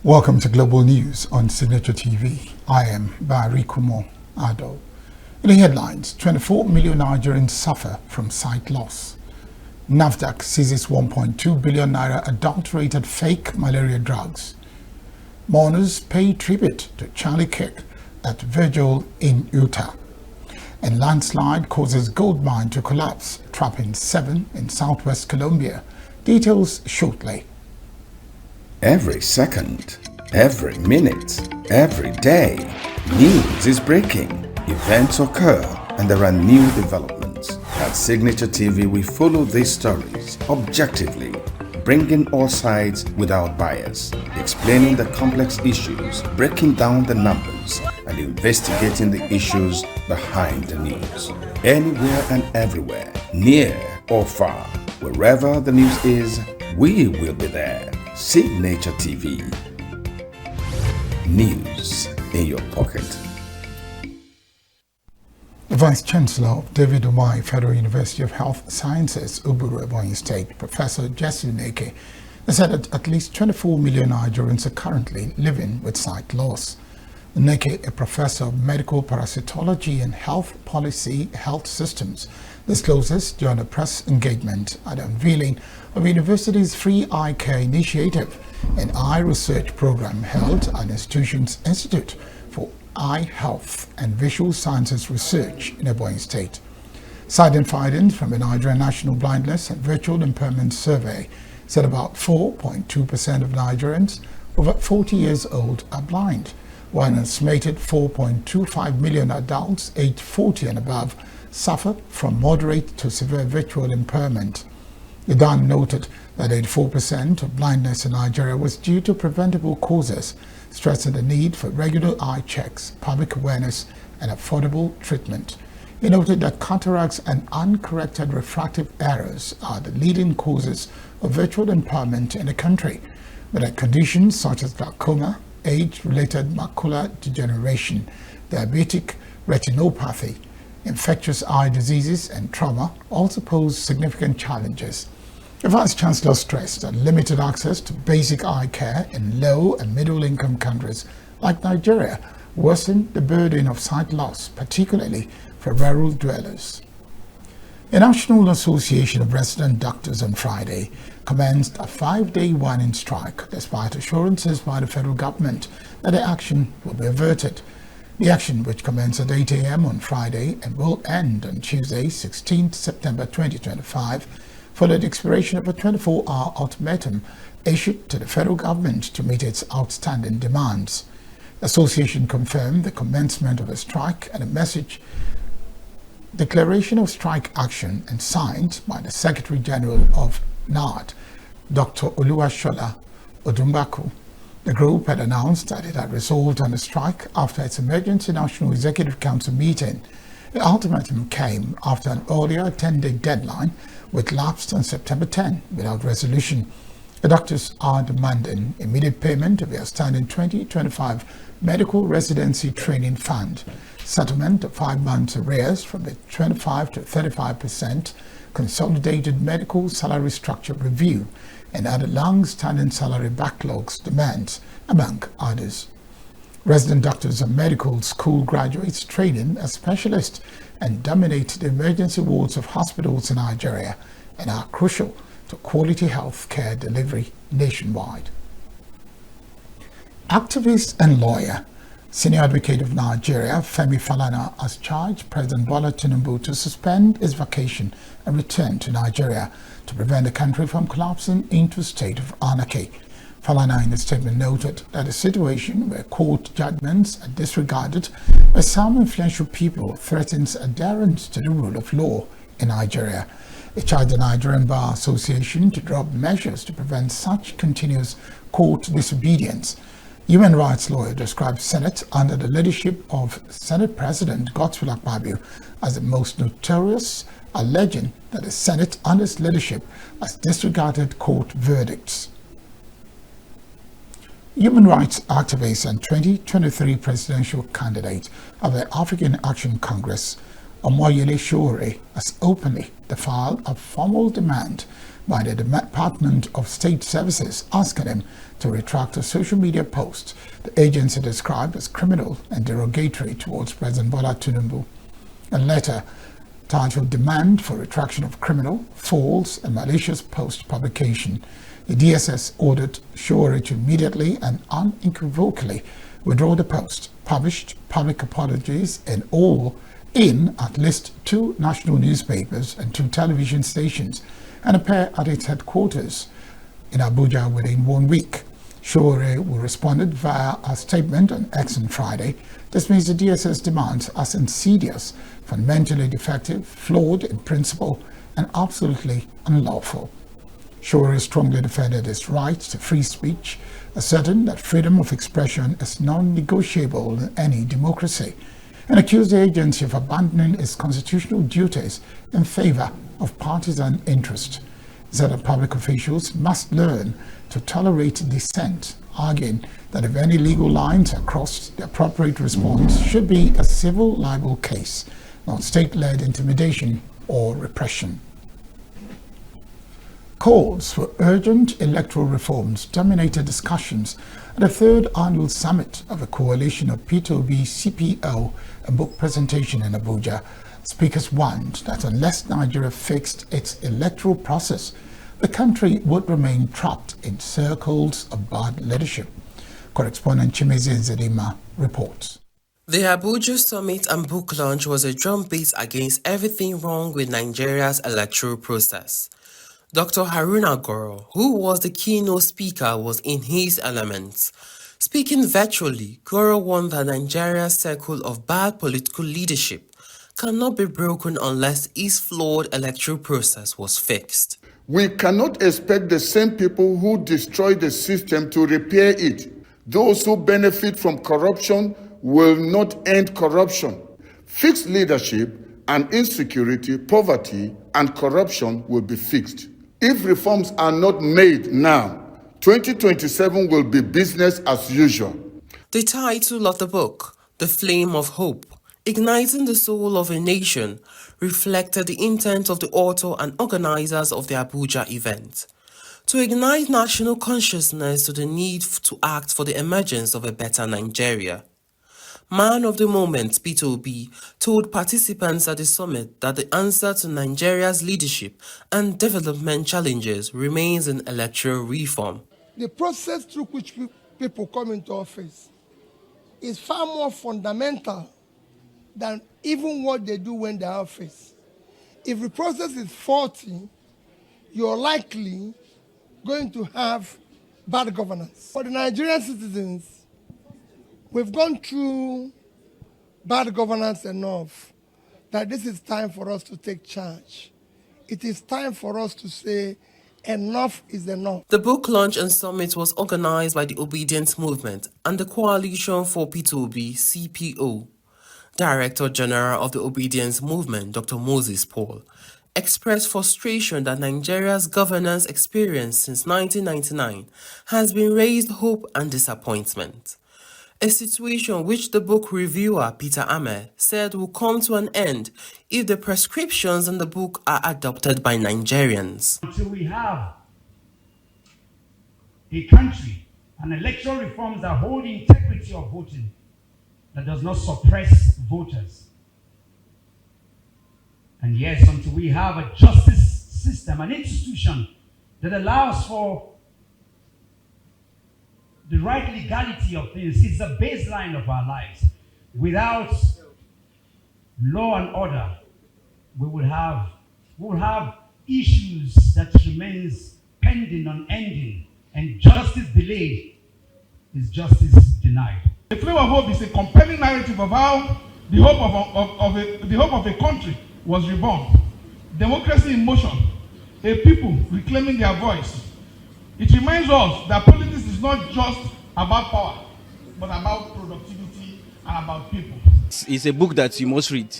Welcome to Global News on Signature TV. I am Barry Kumo Ado. In the headlines, 24 million Nigerians suffer from sight loss. NAFDAC seizes 1.2 billion naira adulterated fake malaria drugs. Mourners pay tribute to Charlie Kirk at Virgil in Utah. And landslide causes gold mine to collapse, trapping 7 in southwest Colombia. Details shortly. Every second, every minute, every day, news is breaking, events occur, and there are new developments. At Signature TV, we follow these stories objectively, bringing all sides without bias, explaining the complex issues, breaking down the numbers, and investigating the issues behind the news. Anywhere and everywhere, near or far, wherever the news is, we will be there. Signature TV. News in your pocket. The Vice Chancellor of David Umahi Federal University of Health Sciences, Uburu, Ebonyi State, Professor Jesse Neke, has said that at least 24 million Nigerians are currently living with sight loss. Neke, a professor of medical parasitology and health policy health systems, discloses during a press engagement at the unveiling of the university's free eye care initiative, an eye research program held at the institution's Institute for Eye Health and Visual Sciences Research in Ebonyi State. Citing findings from the Nigerian National Blindness and Visual Impairment Survey said about 4.2% of Nigerians over 40 years old are blind, while an estimated 4.25 million adults aged 40 and above suffer from moderate to severe visual impairment. The DAN noted that 84% of blindness in Nigeria was due to preventable causes, stressing the need for regular eye checks, public awareness, and affordable treatment. He noted that cataracts and uncorrected refractive errors are the leading causes of visual impairment in the country, but that conditions such as glaucoma, age-related macular degeneration, diabetic retinopathy, infectious eye diseases, and trauma also pose significant challenges. The Vice Chancellor stressed that limited access to basic eye care in low and middle-income countries like Nigeria worsen the burden of sight loss, particularly for rural dwellers. The National Association of Resident Doctors on Friday commenced a 5-day warning strike despite assurances by the federal government that the action will be averted. The action, which commenced at 8 a.m. on Friday and will end on Tuesday, 16 September 2025, followed the expiration of a 24-hour ultimatum issued to the federal government to meet its outstanding demands. The association confirmed the commencement of a strike and a message declaration of strike action and signed by the Secretary General of NARD, Dr. Oluwashola Odumbaku. The group had announced that it had resolved on the strike after its emergency National Executive Council meeting. The ultimatum came after an earlier 10-day deadline, which lapsed on September 10 without resolution. The doctors are demanding immediate payment of the outstanding 2025 Medical Residency Training Fund, settlement of 5 months arrears from the 25 to 35% Consolidated Medical Salary Structure Review, and other long-standing salary backlogs demands, among others. Resident doctors and medical school graduates training as specialists and dominate the emergency wards of hospitals in Nigeria and are crucial to quality health care delivery nationwide. Activist and lawyer, Senior Advocate of Nigeria, Femi Falana, has charged President Bola Tinubu to suspend his vacation and return to Nigeria to prevent the country from collapsing into a state of anarchy. Falana in a statement noted that a situation where court judgments are disregarded by some influential people threatens adherence to the rule of law in Nigeria. He charged the Nigerian Bar Association to drop measures to prevent such continuous court disobedience. Human rights lawyer describes Senate under the leadership of Senate President Godswill Akpabio as the most notorious, alleging that the Senate under his leadership has disregarded court verdicts. Human rights activist and 2023 presidential candidate of the African Action Congress, Omoyele Sowore, has openly filed a formal demand by the Department of State Services asking him to retract a social media post the agency described as criminal and derogatory towards President Bola Tinubu. A letter titled Demand for Retraction of Criminal, False and Malicious Post Publication. The DSS ordered Sowore to immediately and unequivocally withdraw the post, published public apologies in at least 2 national newspapers and 2 television stations, and appear at its headquarters in Abuja within 1 week. Sowore responded via a statement on X on Friday, dismissed the DSS demands as insidious, fundamentally defective, flawed in principle, and absolutely unlawful. Sowore strongly defended his right to free speech, asserting that freedom of expression is non-negotiable in any democracy, and accused the agency of abandoning its constitutional duties in favor of partisan interest. He said that public officials must learn to tolerate dissent, arguing that if any legal lines are crossed, the appropriate response should be a civil libel case, not state-led intimidation or repression. Calls for urgent electoral reforms dominated discussions at the 3rd annual summit of a coalition of P2B, CPO and book presentation in Abuja. Speakers warned that unless Nigeria fixed its electoral process, the country would remain trapped in circles of bad leadership. Correspondent Chimeze Nzedima reports. The Abuja Summit and book launch was a drumbeat against everything wrong with Nigeria's electoral process. Dr. Haruna Goro, who was the keynote speaker, was in his element. Speaking virtually, Goro warned that Nigeria's circle of bad political leadership cannot be broken unless its flawed electoral process was fixed. We cannot expect the same people who destroy the system to repair it. Those who benefit from corruption will not end corruption. Fixed leadership and insecurity, poverty, and corruption will be fixed. If reforms are not made now, 2027 will be business as usual. The title of the book, The Flame of Hope, Igniting the Soul of a Nation, reflected the intent of the author and organizers of the Abuja event. To ignite national consciousness to the need to act for the emergence of a better Nigeria. Man of the Moment, P2B, told participants at the summit that the answer to Nigeria's leadership and development challenges remains in electoral reform. The process through which people come into office is far more fundamental than even what they do when they're in office. If the process is faulty, you're likely going to have bad governance. For the Nigerian citizens, we've gone through bad governance enough that this is time for us to take charge. It is time for us to say, enough is enough. The book launch and summit was organized by the Obedience Movement and the Coalition for P2B, CPO. Director General of the Obedience Movement, Dr. Moses Paul, expressed frustration that Nigeria's governance experience since 1999 has been raised hope and disappointment. A situation which the book reviewer Peter Ahmed said will come to an end if the prescriptions in the book are adopted by Nigerians. Until we have a country and electoral reforms that hold the integrity of voting, that does not suppress voters. And yes, until we have a justice system, an institution that allows for the right legality of things, it's the baseline of our lives. Without law and order, we will have issues that remains pending, unending, and justice delayed is justice denied. The Flame of Hope is a compelling narrative of how the hope of a country was reborn. Democracy in motion, a people reclaiming their voice. It reminds us that politics is not just about power, but about productivity and about people. It's a book that you must read.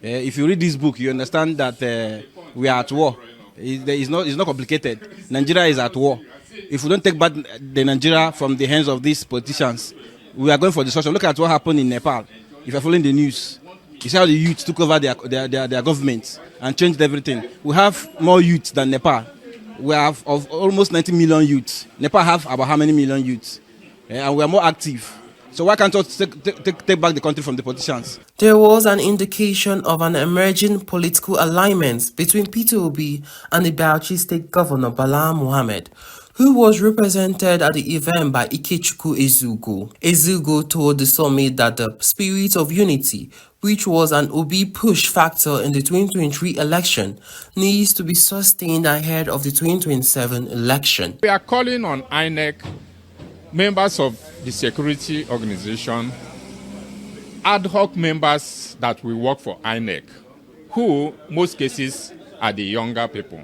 If you read this book, you understand that we are at war. It's not complicated. Nigeria is at war. If we don't take back the Nigeria from the hands of these politicians, we are going for destruction. Look at what happened in Nepal. If you're following the news, you see how the youth took over their government and changed everything. We have more youth than Nepal. we have of almost 90 million youths. Nepal have about how many million youths? And we are more active. So why can't we take back the country from the politicians? There was an indication of an emerging political alignment between Peter Obi and the Bauchi State Governor Bala Mohammed, who was represented at the event by Ikechukwu Ezugo. Ezugo told the summit that the spirit of unity, which was an Obi push factor in the 2023 election, needs to be sustained ahead of the 2027 election. We are calling on INEC, members of the security organization, ad hoc members that will work for INEC, who most cases are the younger people.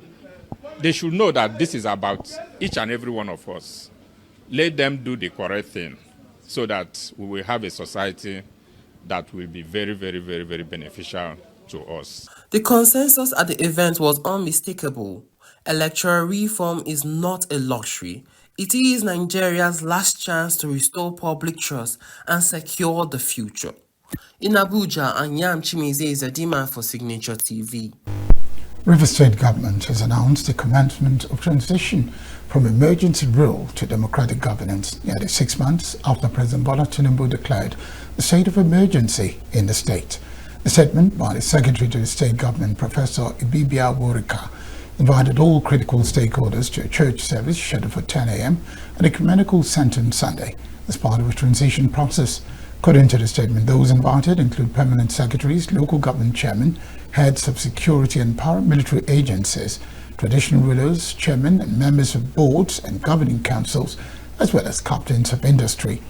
They should know that this is about each and every one of us. Let them do the correct thing so that we will have a society that will be very, very, very, very beneficial to us. The consensus at the event was unmistakable. Electoral reform is not a luxury. It is Nigeria's last chance to restore public trust and secure the future. In Abuja, Anyam Chimize is a demand for Signature TV. Rivers State government has announced the commencement of transition from emergency rule to democratic governance nearly 6 months after President Bola Tinubu declared the state of emergency in the state. The statement by the Secretary to the State Government, Professor Ibibia Worika, invited all critical stakeholders to a church service scheduled for 10 a.m. at the Ecumenical Center on Sunday as part of a transition process. According to the statement, those invited include permanent secretaries, local government chairmen, heads of security and paramilitary agencies, traditional rulers, chairmen and members of boards and governing councils, as well as captains of industry.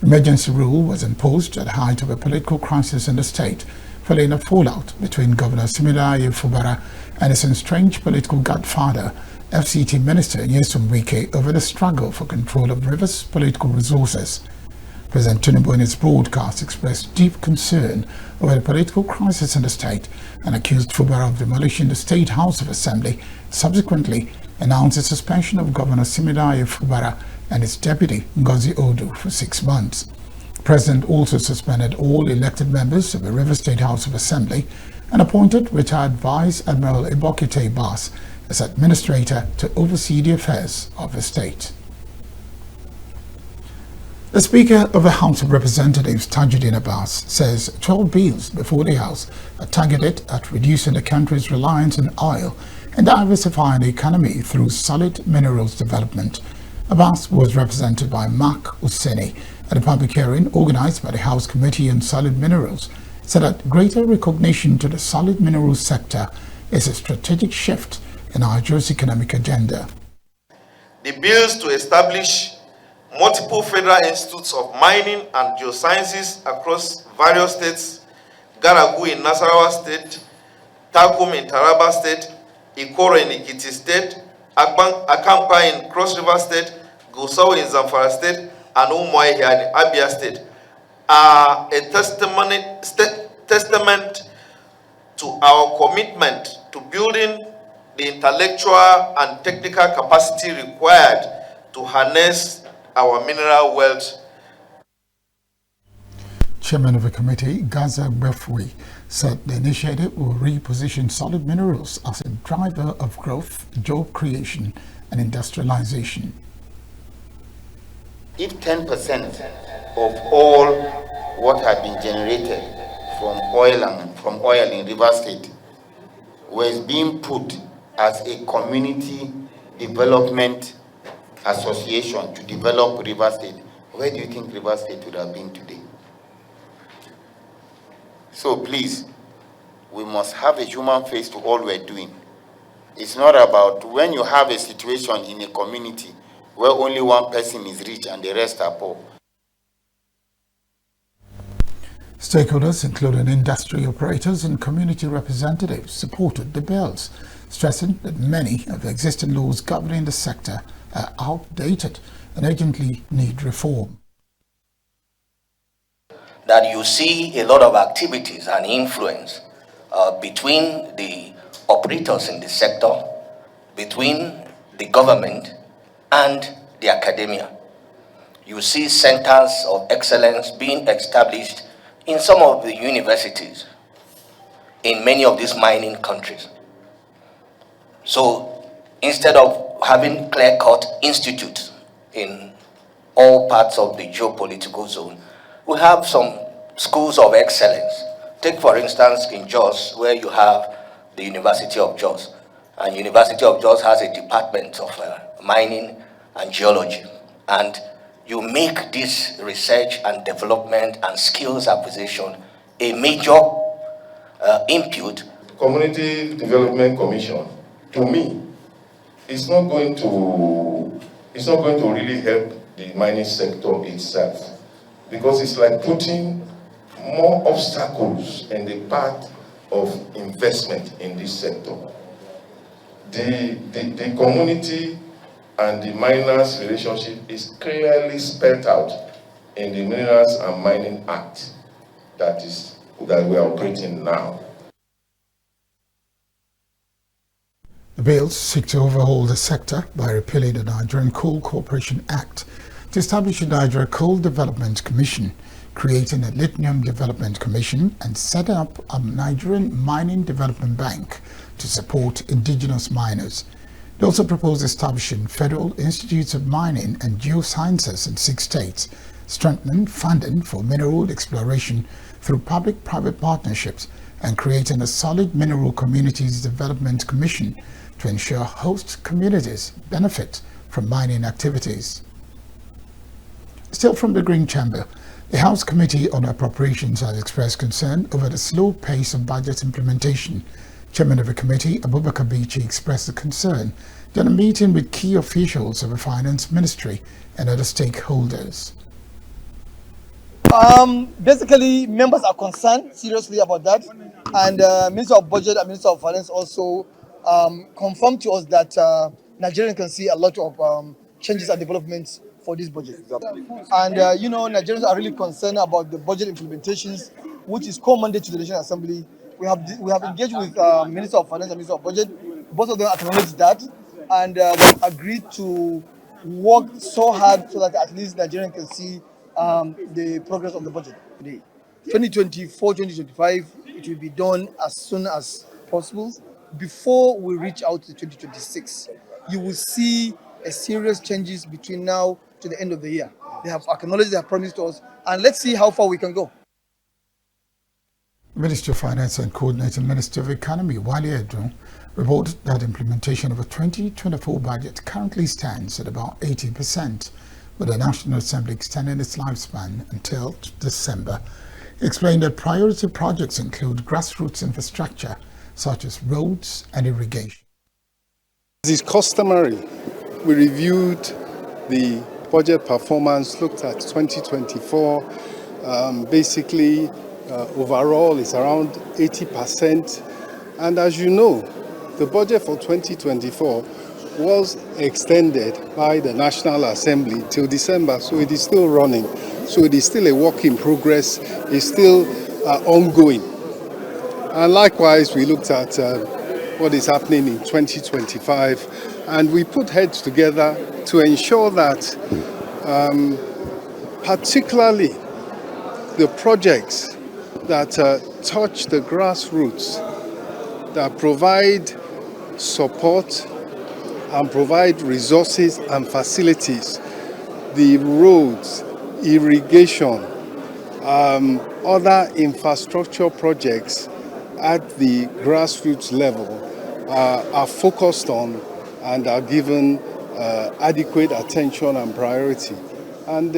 Emergency rule was imposed at the height of a political crisis in the state, following a fallout between Governor Similaye Fubara and his estranged political godfather, FCT Minister Nyesom Wike, over the struggle for control of Rivers' political resources. President Tinubu in his broadcast expressed deep concern over the political crisis in the state and accused Fubara of demolishing the State House of Assembly, subsequently announced the suspension of Governor Similaye Fubara and his deputy Ngozi Odu for 6 months. The President also suspended all elected members of the River State House of Assembly and appointed retired Vice Admiral Ibokite Bass as administrator to oversee the affairs of the state. The Speaker of the House of Representatives, Tajuddin Abbas, says 12 bills before the House are targeted at reducing the country's reliance on oil and diversifying the economy through solid minerals development. Abbas was represented by Mark Useni at a public hearing organized by the House Committee on Solid Minerals, said that greater recognition to the solid minerals sector is a strategic shift in Nigeria's economic agenda. The bills to establish multiple federal institutes of mining and geosciences across various states, Garagu in Nasarawa State, Takum in Taraba State, Ikoro in Ikiti State, Akampa in Cross River State, Gusau in Zamfara State, and Umuai here in Abia State, are a testament to our commitment to building the intellectual and technical capacity required to harness our mineral wealth. Chairman of the committee, Gaza Befwi, said the initiative will reposition solid minerals as a driver of growth, job creation, and industrialization. If 10% of all what had been generated from oil in River State was being put as a community development association to develop River State, where do you think River State would have been today? So please, we must have a human face to all we're doing. It's not about when you have a situation in a community where only one person is rich and the rest are poor. Stakeholders, including industry operators and community representatives, supported the bills, stressing that many of the existing laws governing the sector are outdated and urgently need reform. That you see a lot of activities and influence between the operators in the sector, between the government and the academia. You see centers of excellence being established in some of the universities in many of these mining countries. So instead of having clear-cut institutes in all parts of the geopolitical zone, we have some schools of excellence. Take, for instance, in Jos, where you have the University of Jos. And University of Jos has a department of mining and geology. And you make this research and development and skills acquisition a major input. Community Development Commission, to me, it's not going to really help the mining sector itself, because it's like putting more obstacles in the path of investment in this sector. The community and the miners' relationship is clearly spelled out in the Minerals and Mining Act that we are operating now. The bills seek to overhaul the sector by repealing the Nigerian Coal Corporation Act to establish a Nigeria Coal Development Commission, creating a Lithium Development Commission, and setting up a Nigerian Mining Development Bank to support indigenous miners. They also propose establishing federal institutes of mining and geosciences in 6 states, strengthening funding for mineral exploration through public-private partnerships, and creating a solid Mineral Communities Development Commission to ensure host communities benefit from mining activities. Still from the Green Chamber, the House Committee on Appropriations has expressed concern over the slow pace of budget implementation. Chairman of the committee, Abubakar Bichi, expressed the concern during a meeting with key officials of the Finance Ministry and other stakeholders. Basically, members are concerned seriously about that, and Minister of Budget and Minister of Finance also confirmed to us that Nigerians can see a lot of changes and developments for this budget. Exactly. And Nigerians are really concerned about the budget implementations, which is co-mandate to the National Assembly. We have engaged with Minister of Finance and Minister of Budget. Both of them acknowledge that, and they've agreed to work so hard so that at least Nigerians can see the progress of the budget. 2024-2025, it will be done as soon as possible. Before we reach out to 2026, you will see a serious changes between now to the end of the year. They have acknowledged, they have promised to us, and let's see how far we can go. Minister of Finance and Coordinating Minister of Economy, Wale Edun, reported that implementation of the 2024 budget currently stands at about 80%, with the National Assembly extending its lifespan until December. He explained that priority projects include grassroots infrastructure, such as roads and irrigation. As is customary, we reviewed the budget performance, looked at 2024. Basically, overall, it's around 80%. And as you know, the budget for 2024 was extended by the National Assembly till December, so it is still running. So it is still a work in progress, it's still ongoing. And likewise, we looked at what is happening in 2025, and we put heads together to ensure that particularly the projects that touch the grassroots, that provide support and provide resources and facilities, the roads, irrigation, other infrastructure projects at the grassroots level are focused on and are given adequate attention and priority. And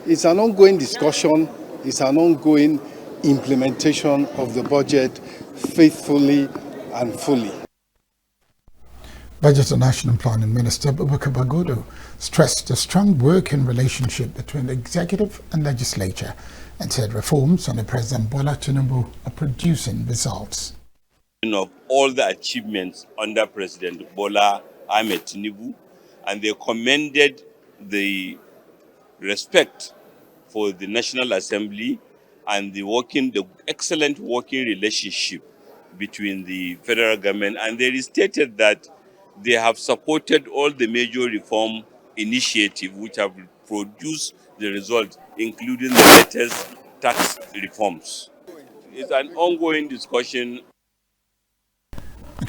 it's an ongoing discussion, it's an ongoing implementation of the budget faithfully and fully. Budget and National Planning Minister Abubakar Bagudu stressed the strong working relationship between the executive and legislature and said reforms under President Bola Tinubu are producing results. Of all the achievements under President Bola Ahmed Tinubu, and they commended the respect for the National Assembly and the excellent working relationship between the federal government, and they stated that they have supported all the major reform initiatives which have produced the result, including the latest tax reforms. It's an ongoing discussion.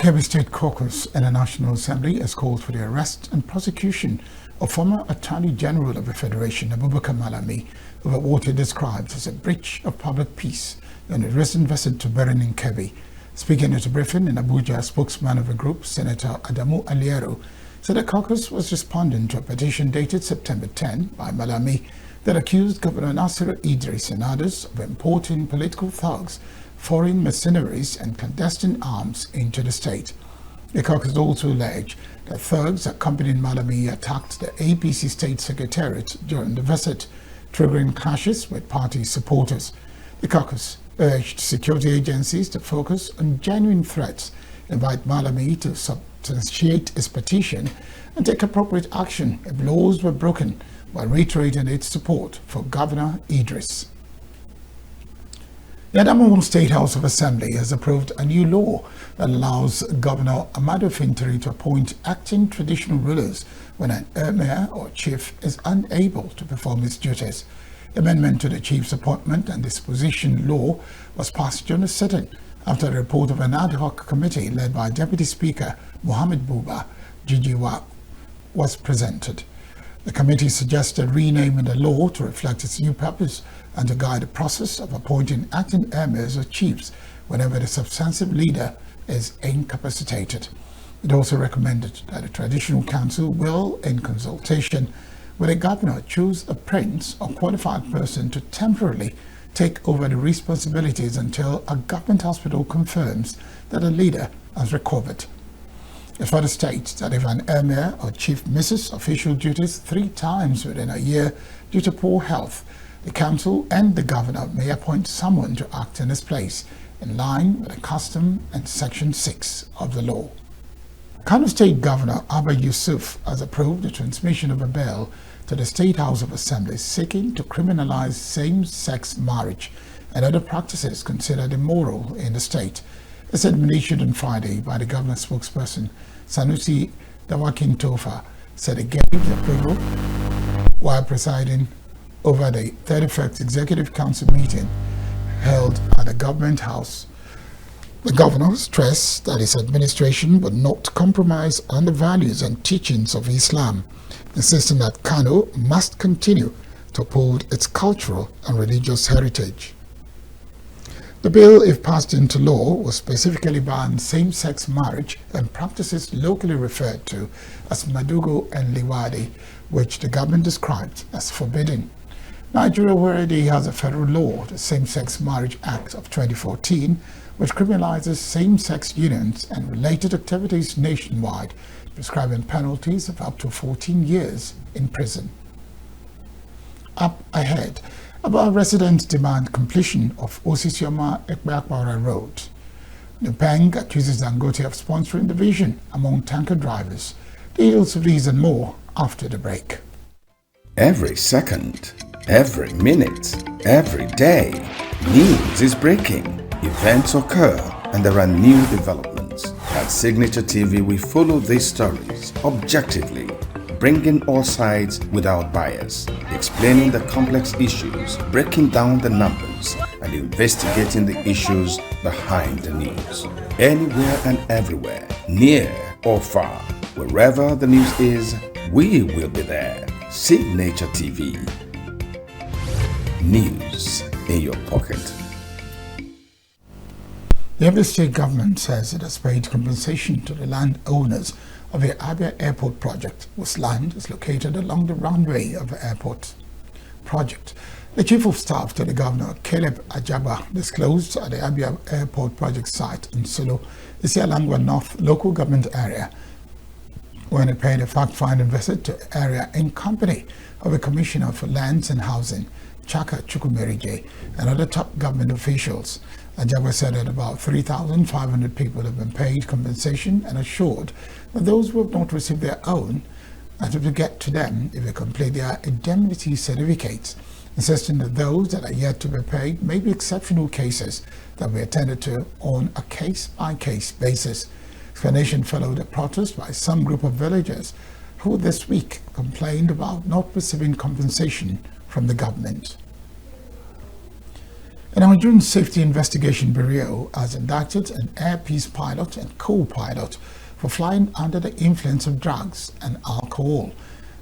Kebbi State Caucus in the National Assembly has called for the arrest and prosecution of former Attorney General of the Federation, Abubakar Malami, over what he describes as a breach of public peace on a recent visit to Benin in Kebbi. Speaking at a briefing in Abuja, a spokesman of the group, Senator Adamu Aliero, said the caucus was responding to a petition dated September 10 by Malami that accused Governor Nasir Idris and others of importing political thugs, foreign mercenaries and clandestine arms into the state. The caucus also alleged that thugs accompanying Malami attacked the APC state secretariat during the visit, triggering clashes with party supporters. The caucus urged security agencies to focus on genuine threats, invite Malami to substantiate his petition and take appropriate action if laws were broken, while reiterating its support for Governor Idris. The Adamawa State House of Assembly has approved a new law that allows Governor Amadu Fintiri to appoint acting traditional rulers when an emir or chief is unable to perform his duties. The amendment to the chief's appointment and disposition law was passed during a sitting after a report of an ad hoc committee led by Deputy Speaker Mohammed Buba Jijiwa was presented. The committee suggested renaming the law to reflect its new purpose and to guide the process of appointing acting emirs or chiefs whenever the substantive leader is incapacitated. It also recommended that the Traditional Council will, in consultation with the governor, choose a prince or qualified person to temporarily take over the responsibilities until a government hospital confirms that the leader has recovered. It further states that if an emir or chief misses official duties 3 times within a year due to poor health, the council and the governor may appoint someone to act in his place, in line with the custom and Section 6 of the law. Kano State Governor Abba Yusuf has approved the transmission of a bill to the State House of Assembly seeking to criminalize same-sex marriage and other practices considered immoral in the state. This had been issued on Friday by the governor's spokesperson, Sanusi Dawakin Tofa, said it gave the approval while presiding over the 31st Executive Council meeting held at the Government House. The governor stressed that his administration would not compromise on the values and teachings of Islam, insisting that Kano must continue to uphold its cultural and religious heritage. The bill, if passed into law, will specifically ban same-sex marriage and practices locally referred to as Madugo and Liwadi, which the government described as forbidden. Nigeria already has a federal law, the Same-Sex Marriage Act of 2014, which criminalizes same-sex unions and related activities nationwide, prescribing penalties of up to 14 years in prison. Up ahead, about residents demand completion of Osisioma Ekbeakwara Road. Nupeng accuses Dangote of sponsoring division among tanker drivers. Details of these and more after the break. Every second, every minute, every day, news is breaking, events occur, and there are new developments. At Signature TV, we follow these stories objectively, bringing all sides without bias, explaining the complex issues, breaking down the numbers, and investigating the issues behind the news. Anywhere and everywhere, near or far, wherever the news is, we will be there. Signature TV. News in your pocket. The Abia State government says it has paid compensation to the landowners of the Abia Airport project, whose land is located along the runway of the airport project. The Chief of Staff to the Governor, Caleb Ajaba, disclosed at the Abia Airport project site in Sulu, the Sialangwa North local government area, when he paid a fact-finding visit to the area in company of the Commissioner for Lands and Housing, Chaka Chukwumerije, and other top government officials. Ajaba said that about 3,500 people have been paid compensation and assured that those who have not received their own and to get to them if they complete their indemnity certificates, insisting that those that are yet to be paid may be exceptional cases that will be attended to on a case-by-case basis. Explanation followed a protest by some group of villagers who this week complained about not receiving compensation from the government. The Nigerian Safety Investigation Bureau has indicted an Air Peace pilot and co-pilot for flying under the influence of drugs and alcohol.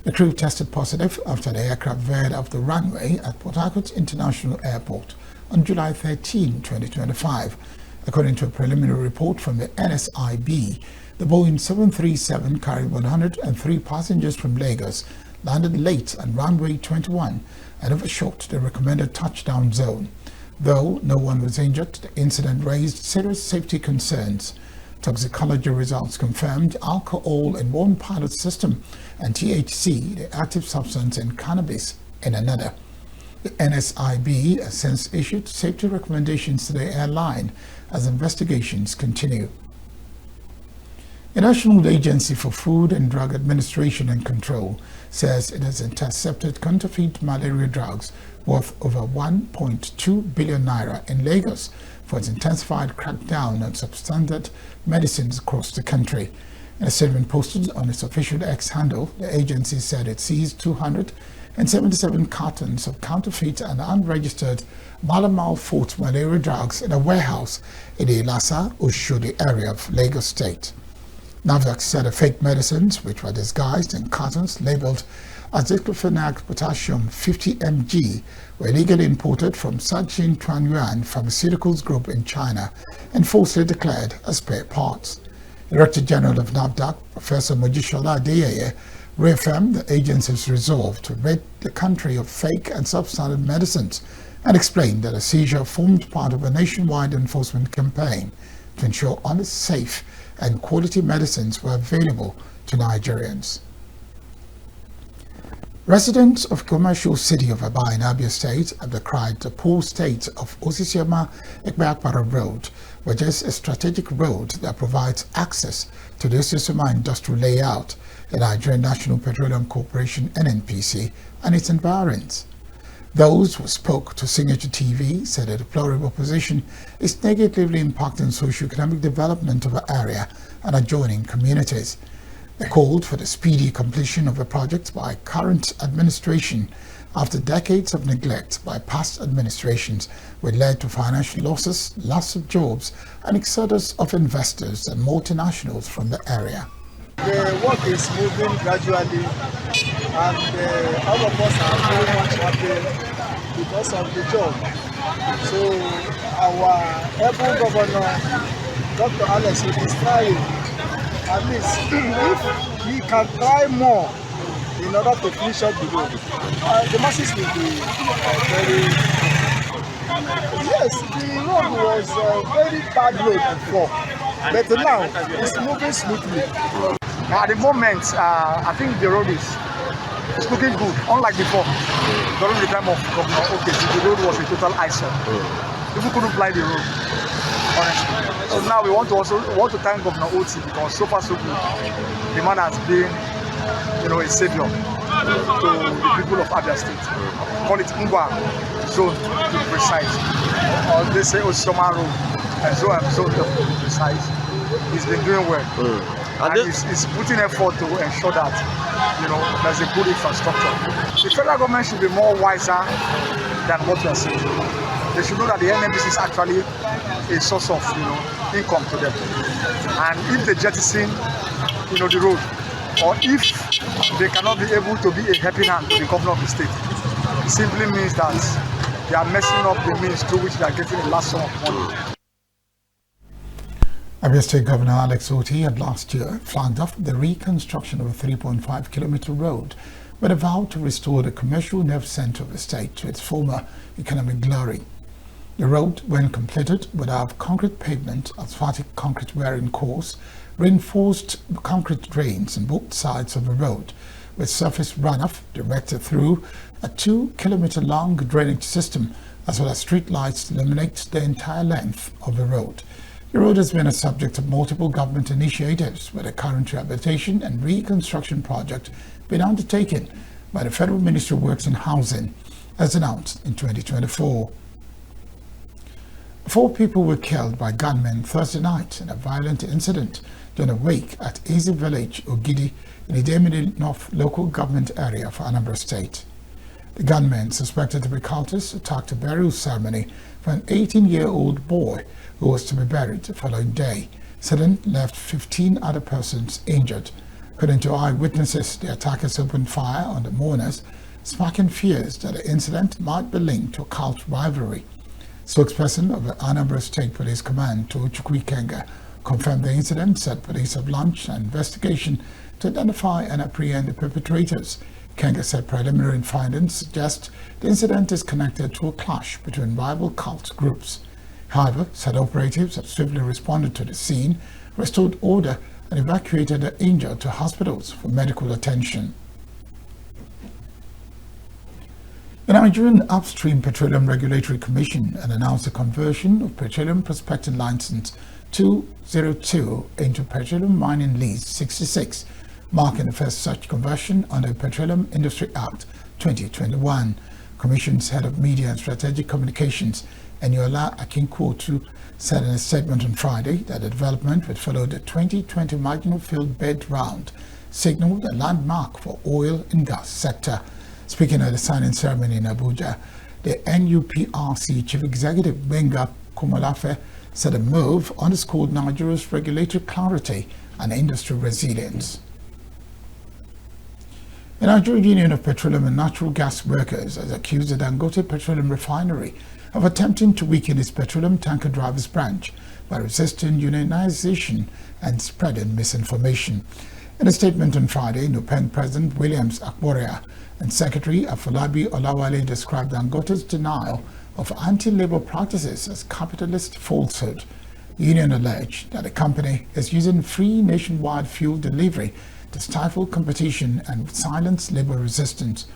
The crew tested positive after the aircraft veered off the runway at Port Harcourt International Airport on July 13, 2025. According to a preliminary report from the NSIB, the Boeing 737 carrying 103 passengers from Lagos landed late on runway 21 and overshot the recommended touchdown zone. Though no one was injured, the incident raised serious safety concerns. Toxicology results confirmed alcohol in one pilot system and THC, the active substance in cannabis, in another. The NSIB has since issued safety recommendations to the airline as investigations continue. The National Agency for Food and Drug Administration and Control says it has intercepted counterfeit malaria drugs worth over 1.2 billion naira in Lagos for its intensified crackdown on substandard medicines across the country. In a statement posted on its official X handle, the agency said it seized 277 cartons of counterfeit and unregistered Malamal Fort malaria drugs in a warehouse in the Ilasa, Oshodi area of Lagos State. NAVDAC said the fake medicines, which were disguised in cartons labeled as diclofenac potassium 50 mg, were illegally imported from Sanjin Chuanyuan Pharmaceuticals Group in China and falsely declared as spare parts. Director General of NAVDAC, Professor Mojishola Adeyeye, reaffirmed the agency's resolve to rid the country of fake and substandard medicines and explained that the seizure formed part of a nationwide enforcement campaign to ensure honest, safe, and quality medicines were available to Nigerians. Residents of commercial city of Aba in Abia State have decried the poor state of Osisioma Ekbeakpara Road, which is a strategic road that provides access to the Osisioma industrial layout, the Nigerian National Petroleum Corporation (NNPC) and its environs. Those who spoke to Signature TV said the deplorable position is negatively impacting socio-economic development of the area and adjoining communities. They called for the speedy completion of the project by current administration after decades of neglect by past administrations, which led to financial losses, loss of jobs, and exodus of investors and multinationals from the area. The work is moving gradually, and all of us are very much happy because of the job. So our able governor, Dr. Alex, is trying. At least if he can try more in order to finish up the road, the masses will be very. Yes, the road was a very bad road before, but now it's moving smoothly. At the moment, I think the road is looking good, unlike before. During the time of Governor Okezi, the road was a total eyesore. People couldn't fly the road, honestly. So now we want to thank Governor Oti because so far so good. The man has been, a savior to the people of Abia State. Call it Ngwa zone to be precise, or they say Osoma Road, and so to be precise. He's been doing well, and he's putting effort to ensure that there's a good infrastructure. The federal government should be more wiser than what we are saying. They should know that the NNPC is actually a source of income to them, and if they jettison the road, or if they cannot be able to be a helping hand to the governor of the state, it simply means that they are messing up the means through which they are getting a large sum of money. Abia State Governor Alex Oti had last year flagged off the reconstruction of a 3.5-kilometer road with a vow to restore the commercial nerve center of the state to its former economic glory. The road, when completed, would have concrete pavement, asphaltic concrete wearing course, reinforced concrete drains on both sides of the road, with surface runoff directed through a 2-kilometer-long drainage system, as well as street lights to illuminate the entire length of the road. The road has been a subject of multiple government initiatives, with a current rehabilitation and reconstruction project being undertaken by the Federal Ministry of Works and Housing, as announced in 2024. 4 people were killed by gunmen Thursday night in a violent incident during a wake at Easy Village, Ogidi, in the Idemili North local government area of Anambra State. The gunmen suspected to be cultists attacked a burial ceremony for an 18-year-old boy who was to be buried the following day. Incident left 15 other persons injured. According to eyewitnesses, the attackers opened fire on the mourners, sparking fears that the incident might be linked to a cult rivalry. Spokesperson of the Anambra State Police Command, Tochukwu Ikenga, confirmed the incident, said police have launched an investigation to identify and apprehend the perpetrators. Ikenga said preliminary findings suggest the incident is connected to a clash between rival cult groups. However, said operatives have swiftly responded to the scene, restored order, and evacuated the injured to hospitals for medical attention. The Nigerian Upstream Petroleum Regulatory Commission had announced the conversion of Petroleum Prospecting License 202 into Petroleum Mining Lease 66, marking the first such conversion under the Petroleum Industry Act 2021. Commission's Head of Media and Strategic Communications, Eniola Akinkuotu, said in a statement on Friday that the development would follow the 2020 marginal field bid round, signaled a landmark for oil and gas sector. Speaking at the signing ceremony in Abuja, the NUPRC Chief Executive Benga Kumalafe said the move underscored Nigeria's regulatory clarity and industry resilience. The Nigerian Union of Petroleum and Natural Gas Workers has accused the Dangote Petroleum Refinery of attempting to weaken its petroleum tanker drivers branch by resisting unionization and spreading misinformation. In a statement on Friday, NUPEN President Williams Akboria and Secretary Afolabi Olawale described Dangote's denial of anti-labor practices as capitalist falsehood. The union alleged that the company is using free nationwide fuel delivery to stifle competition and silence labor resistance.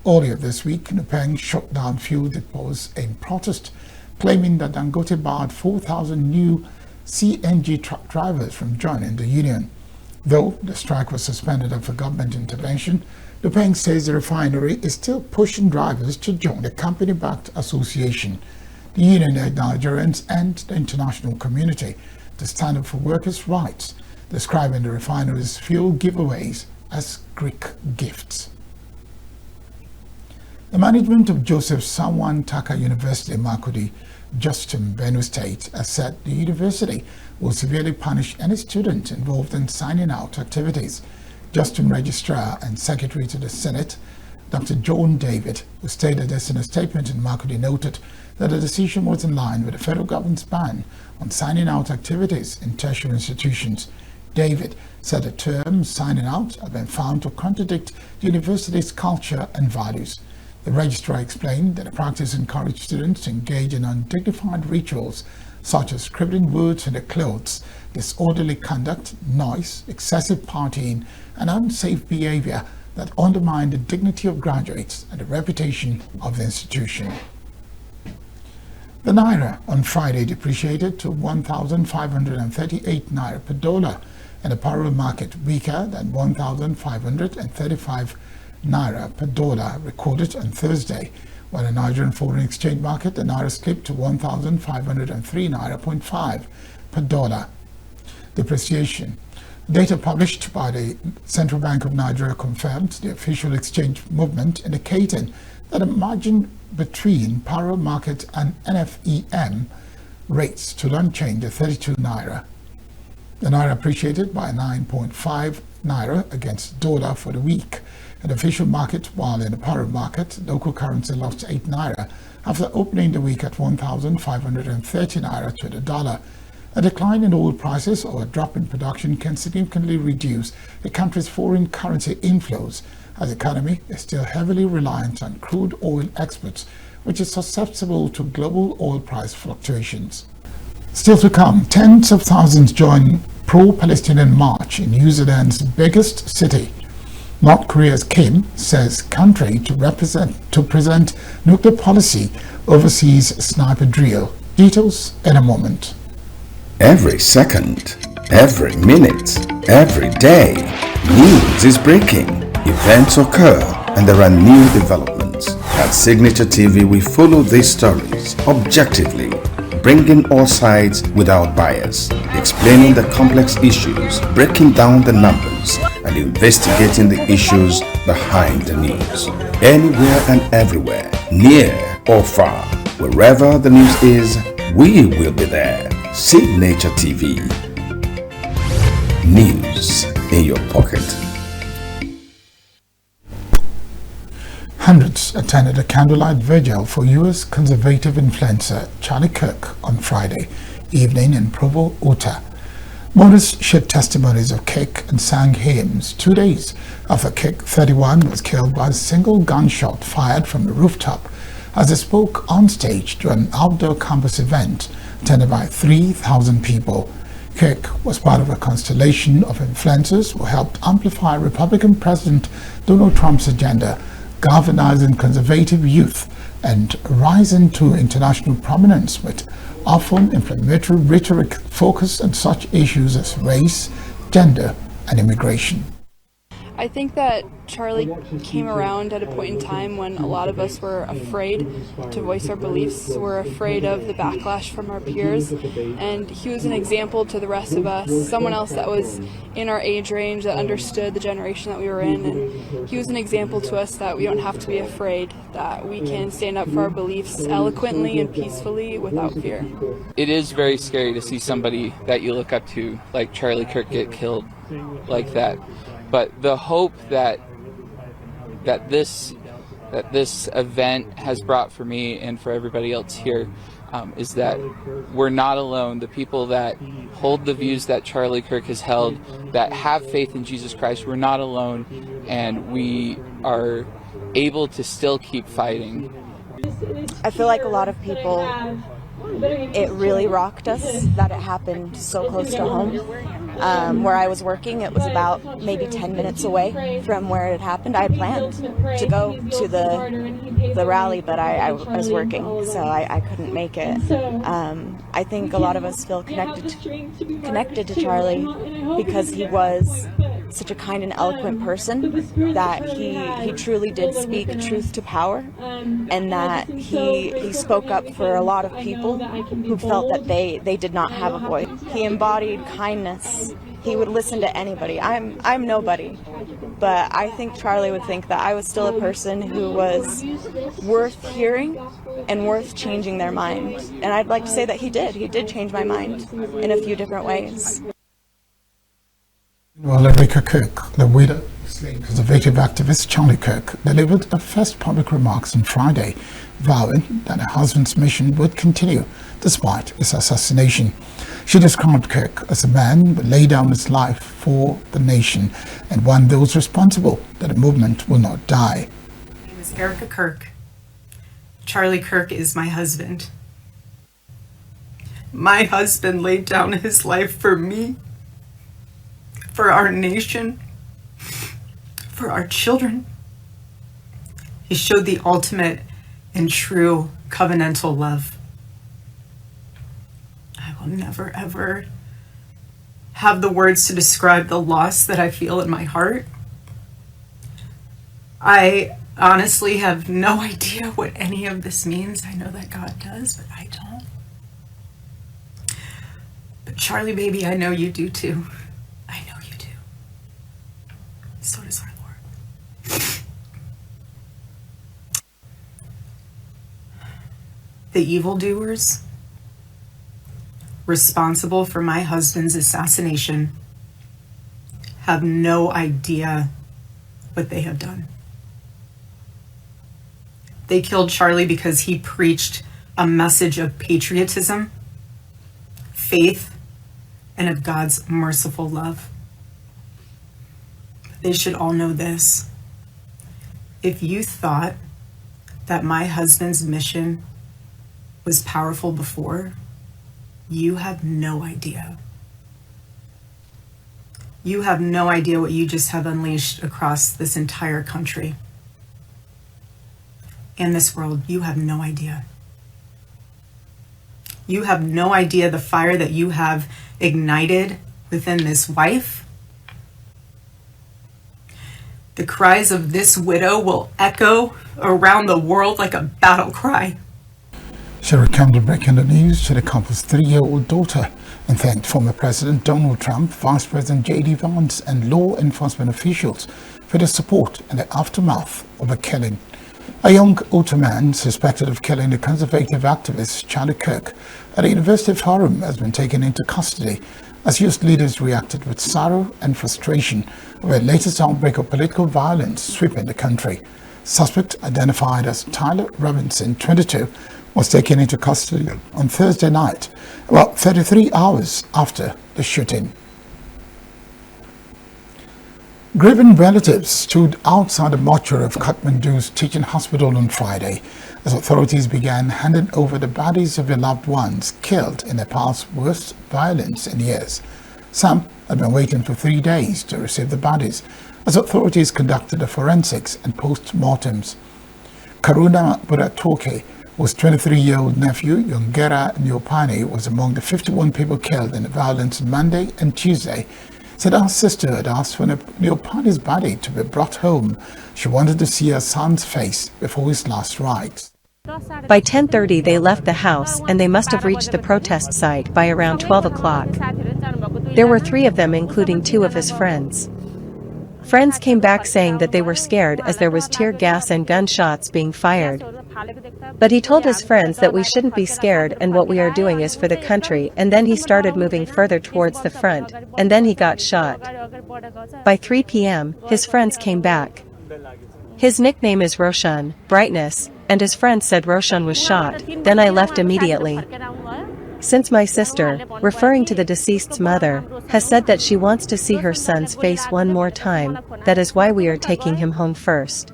Earlier this week, NUPEN shut down fuel depots in protest, claiming that Dangote barred 4,000 new CNG truck drivers from joining the union. Though the strike was suspended after government intervention, NUPEN says the refinery is still pushing drivers to join the company-backed association. The union urged Nigerians and the international community to stand up for workers' rights, describing the refinery's fuel giveaways as Greek gifts. The management of Joseph Sawan Taka University, Makurdi, Justin, Benue State, has said the university will severely punish any student involved in signing out activities. Justin Registrar and Secretary to the Senate, Dr. John David, who stated this in a statement in Makurdi, noted that the decision was in line with the federal government's ban on signing out activities in tertiary institutions. David said the term signing out had been found to contradict the university's culture and values. The registrar explained that the practice encouraged students to engage in undignified rituals such as scribbling words in their clothes, disorderly conduct, noise, excessive partying, and unsafe behavior that undermine the dignity of graduates and the reputation of the institution. The Naira on Friday depreciated to 1,538 Naira per dollar in the parallel market, weaker than 1,535 Naira per dollar recorded on Thursday, while the Nigerian foreign exchange market, the Naira slipped to 1,503 Naira.5 per dollar. Depreciation. Data published by the Central Bank of Nigeria confirmed the official exchange movement, indicating that the margin between parallel market and NFEM rates stood unchanged at 32 Naira. The Naira appreciated by 9.5 Naira against dollar for the week. In the official market, while in the parallel market, local currency lost 8 Naira after opening the week at 1,530 Naira to the dollar. A decline in oil prices or a drop in production can significantly reduce the country's foreign currency inflows, as the economy is still heavily reliant on crude oil exports, which is susceptible to global oil price fluctuations. Still to come, tens of thousands join pro-Palestinian march in New Zealand's biggest city. North Korea's Kim says country to present nuclear policy overseas sniper drill. Details in a moment. Every second, every minute, every day, news is breaking. Events occur and there are new developments. At Signature TV, we follow these stories objectively, bringing all sides without bias, explaining the complex issues, breaking down the numbers, and investigating the issues behind the news. Anywhere and everywhere, near or far, wherever the news is, we will be there. Signature TV. News in your pocket. Hundreds attended a candlelight vigil for U.S. conservative influencer Charlie Kirk on Friday evening in Provo, Utah. Mourners shared testimonies of Kirk and sang hymns 2 days after Kirk, 31, was killed by a single gunshot fired from a rooftop as he spoke on stage during an outdoor campus event attended by 3,000 people. Kirk was part of a constellation of influencers who helped amplify Republican President Donald Trump's agenda, galvanizing conservative youth and rising to international prominence with often inflammatory rhetoric focused on such issues as race, gender, and immigration. I think that Charlie came around at a point in time when a lot of us were afraid to voice our beliefs. We're afraid of the backlash from our peers, and he was an example to the rest of us, someone else that was in our age range that understood the generation that we were in, and he was an example to us that we don't have to be afraid, that we can stand up for our beliefs eloquently and peacefully without fear. It is very scary to see somebody that you look up to like Charlie Kirk get killed like that. But the hope that this event has brought for me and for everybody else here is that we're not alone. The people that hold the views that Charlie Kirk has held, that have faith in Jesus Christ, we're not alone, and we are able to still keep fighting. I feel like a lot of people, it really rocked us that it happened so close to home. Where I was working, it was about maybe 10 minutes away from where it happened. I had planned to go to the rally, but I was working, so I couldn't make it. I think a lot of us feel connected to Charlie because he was such a kind and eloquent person, that he truly did speak truth to power, and that he spoke up for a lot of people who felt that they did not have a voice. He embodied kindness. He would listen to anybody. I'm nobody, but I think Charlie would think that I was still a person who was worth hearing and worth changing their mind. And I'd like to say that he did change my mind in a few different ways. Well, Rebecca Kirk, the widow of conservative activist Charlie Kirk, delivered her first public remarks on Friday, vowing that her husband's mission would continue despite his assassination. She described Kirk as a man who laid down his life for the nation and warned those responsible that the movement will not die. My name is Erica Kirk. Charlie Kirk is my husband. My husband laid down his life for me, for our nation, for our children. He showed the ultimate and true covenantal love. I will never, ever have the words to describe the loss that I feel in my heart. I honestly have no idea what any of this means. I know that God does, but I don't. But Charlie, baby, I know you do too. I know you do. So does our Lord. The evildoers responsible for my husband's assassination have no idea what they have done. They killed Charlie because he preached a message of patriotism, faith, and of God's merciful love. They should all know this. If you thought that my husband's mission was powerful before, you have no idea. You have no idea what you just have unleashed across this entire country and this world. You have no idea. You have no idea the fire that you have ignited within this wife. The cries of this widow will echo around the world like a battle cry. She recounted breaking the news to the couple's 3-year-old daughter and thanked former President Donald Trump, Vice President J.D. Vance, and law enforcement officials for their support in the aftermath of a killing. A young Ottoman suspected of killing the conservative activist Charlie Kirk at the University of Durham has been taken into custody as youth leaders reacted with sorrow and frustration over the latest outbreak of political violence sweeping the country. Suspect, identified as Tyler Robinson, 22, was taken into custody on Thursday night, about 33 hours after the shooting. Grieving relatives stood outside the mortuary of Kathmandu's teaching hospital on Friday as authorities began handing over the bodies of their loved ones killed in Nepal's worst violence in years. Some had been waiting for 3 days to receive the bodies as authorities conducted the forensics and post-mortems. Karuna Buratoke, whose 23-year-old nephew, Yongera Nyopane, was among the 51 people killed in the violence Monday and Tuesday, said our sister had asked for Nyopane's body to be brought home. She wanted to see her son's face before his last rites. By 10:30 they left the house and they must have reached the protest site by around 12 o'clock. There were 3 of them, including 2 of his friends. Friends came back saying that they were scared as there was tear gas and gunshots being fired. But he told his friends that we shouldn't be scared and what we are doing is for the country, and then he started moving further towards the front, and then he got shot. By 3 p.m., his friends came back. His nickname is Roshan, brightness, and his friend said Roshan was shot, then I left immediately. Since my sister, referring to the deceased's mother, has said that she wants to see her son's face one more time, that is why we are taking him home first.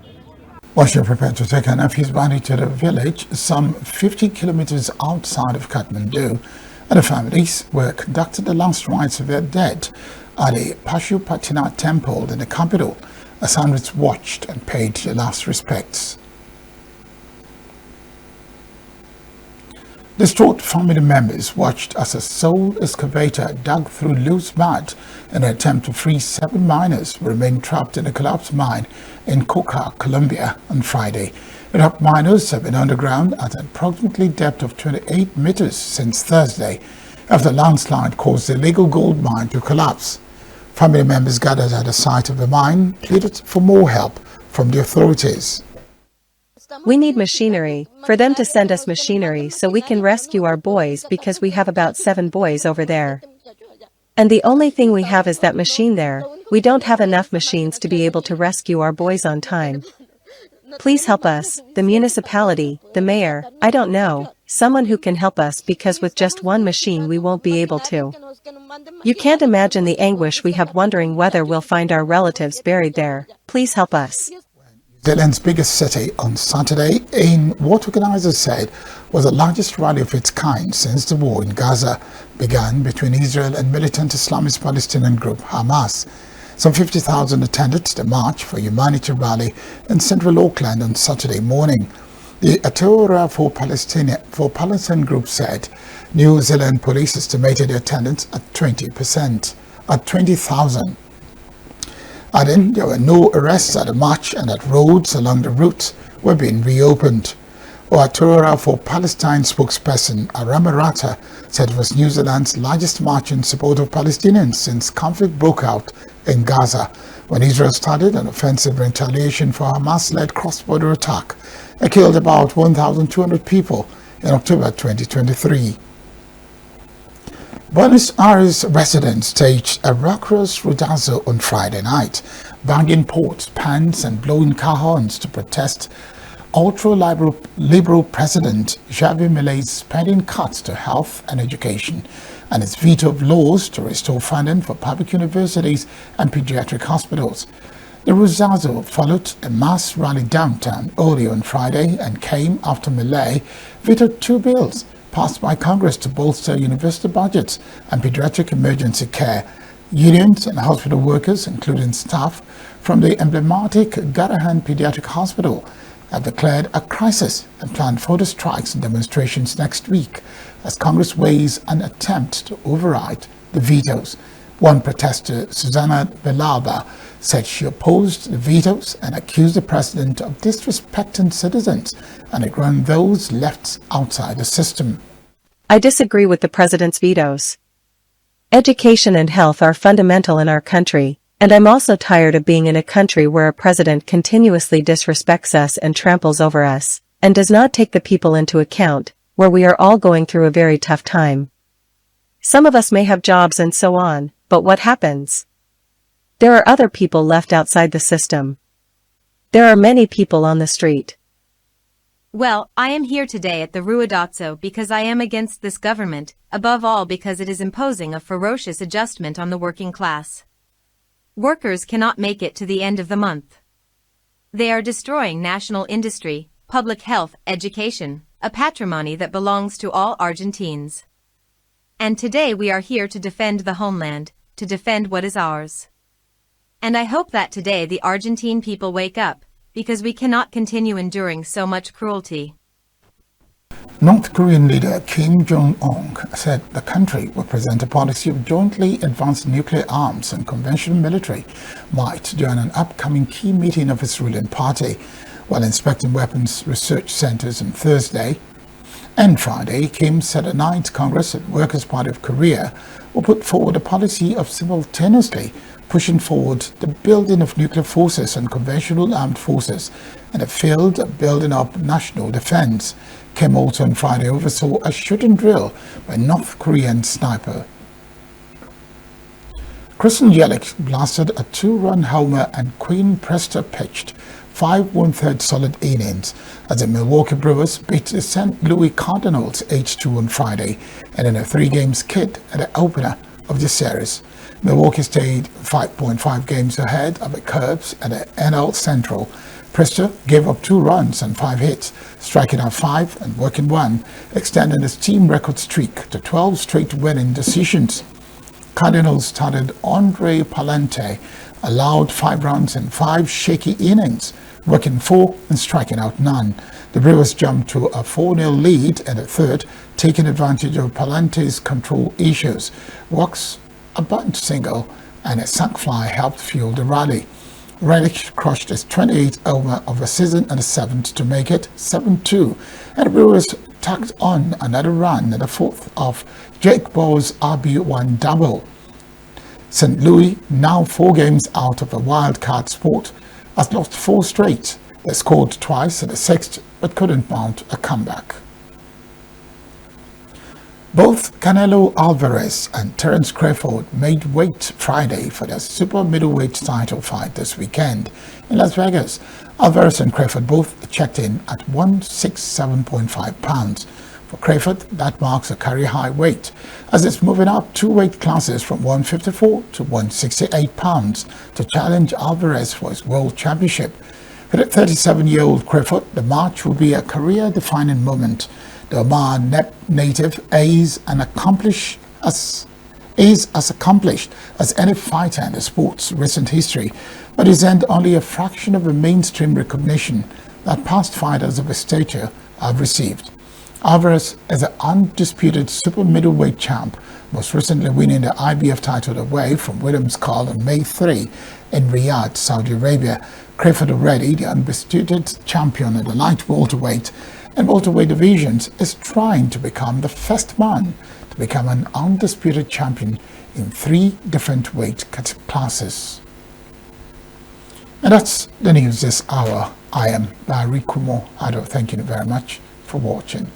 While she prepared to take her nephew's body to the village, some 50 kilometers outside of Kathmandu, and the families were conducted the last rites of their dead at the Pashupatinath temple in the capital, as hundreds watched and paid their last respects. Distraught family members watched as a soul excavator dug through loose mud in an attempt to free 7 miners who remained trapped in a collapsed mine in Coca, Colombia on Friday. The trapped miners have been underground at an approximately depth of 28 meters since Thursday after a landslide caused the illegal gold mine to collapse. Family members gathered at the site of the mine pleaded for more help from the authorities. We need machinery, for them to send us machinery so we can rescue our boys because we have about 7 boys over there. And the only thing we have is that machine there. We don't have enough machines to be able to rescue our boys on time. Please help us, the municipality, the mayor, I don't know, someone who can help us because with just one machine we won't be able to. You can't imagine the anguish we have wondering whether we'll find our relatives buried there. Please help us. Zealand's biggest city on Saturday in what organizers said was the largest rally of its kind since the war in Gaza began between Israel and militant Islamist Palestinian group Hamas. Some 50,000 attended the March for Humanity rally in central Auckland on Saturday morning. The Atura for Palestine group said New Zealand police estimated the attendance at 20%, at 20,000. Adding there were no arrests at the march and that roads along the route were being reopened. Atura for Palestine spokesperson Arama Rata said it was New Zealand's largest march in support of Palestinians since conflict broke out in Gaza, when Israel started an offensive retaliation for a Hamas-led cross-border attack that killed about 1,200 people in October 2023. Buenos Aires residents staged a raucous rodazo on Friday night, banging pots, pans and blowing car horns to protest ultra-liberal President Javier Milei's spending cuts to health and education and its veto of laws to restore funding for public universities and pediatric hospitals. The rodazo followed a mass rally downtown early on Friday and came after Milei vetoed 2 bills passed by Congress to bolster university budgets and pediatric emergency care. Unions and hospital workers, including staff from the emblematic Garahan Pediatric Hospital, have declared a crisis and planned further strikes and demonstrations next week as Congress weighs an attempt to override the vetoes. One protester, Susanna Belaba, said she opposed the vetoes and accused the president of disrespecting citizens and ignoring those left outside the system. I disagree with the president's vetoes. Education and health are fundamental in our country, and I'm also tired of being in a country where a president continuously disrespects us and tramples over us, and does not take the people into account, where we are all going through a very tough time. Some of us may have jobs and so on, but what happens? There are other people left outside the system. There are many people on the street. Well, I am here today at the Ruidoso because I am against this government, above all because it is imposing a ferocious adjustment on the working class. Workers cannot make it to the end of the month. They are destroying national industry, public health, education, a patrimony that belongs to all Argentines. And today we are here to defend the homeland, to defend what is ours. And I hope that today the Argentine people wake up, because we cannot continue enduring so much cruelty. North Korean leader Kim Jong-un said the country will present a policy of jointly advanced nuclear arms and conventional military might during an upcoming key meeting of his ruling party, while inspecting weapons research centers on Thursday. And Friday, Kim said the 9th Congress and Workers' Party of Korea will put forward a policy of simultaneously pushing forward the building of nuclear forces and conventional armed forces in the field of building up national defense. Kim also on Friday oversaw a shooting drill by North Korean sniper. Christian Yelich blasted a 2-run homer and Quinn Prester pitched 5 1/3 solid innings as the Milwaukee Brewers beat the St. Louis Cardinals 8-2 on Friday and in a 3-game skid at the opener of the series. Milwaukee stayed 5.5 games ahead of the Cubs at the NL Central. Prester gave up 2 runs and 5 hits, striking out 5 and walking 1, extending his team record streak to 12 straight winning decisions. Cardinals started Andre Palante, allowed 5 runs in 5 shaky innings, working 4 and striking out none. The Brewers jumped to a 4-0 lead in the third, taking advantage of Palante's control issues. Walks, a bunt single, and a sac fly helped fuel the rally. Relic crushed his 28th homer of the season in the 7th to make it 7-2, and the Brewers tacked on another run in the 4th of Jake Ball's RB1 double. St. Louis, now 4 games out of the wild card spot, has lost 4 straight. They scored twice in the 6th but couldn't mount a comeback. Both Canelo Alvarez and Terence Crawford made weight Friday for their super middleweight title fight this weekend in Las Vegas. Alvarez and Crawford both checked in at 167.5 pounds. For Crawford, that marks a career high weight, as it's moving up 2 weight classes from 154 to 168 pounds to challenge Alvarez for his world championship. For the 37-year-old Crawford, the match will be a career-defining moment. The Oman native is as accomplished as any fighter in the sport's recent history, but is earned only a fraction of the mainstream recognition that past fighters of his stature have received. Alvarez is an undisputed super middleweight champ, most recently winning the IBF title away from Williams Carl on May 3 in Riyadh, Saudi Arabia. Crawford, already the undisputed champion in the light welterweight and welterweight divisions, is trying to become the first man to become an undisputed champion in 3 different weight classes. And that's the news this hour. I am Barry Kumo. Thank you very much for watching.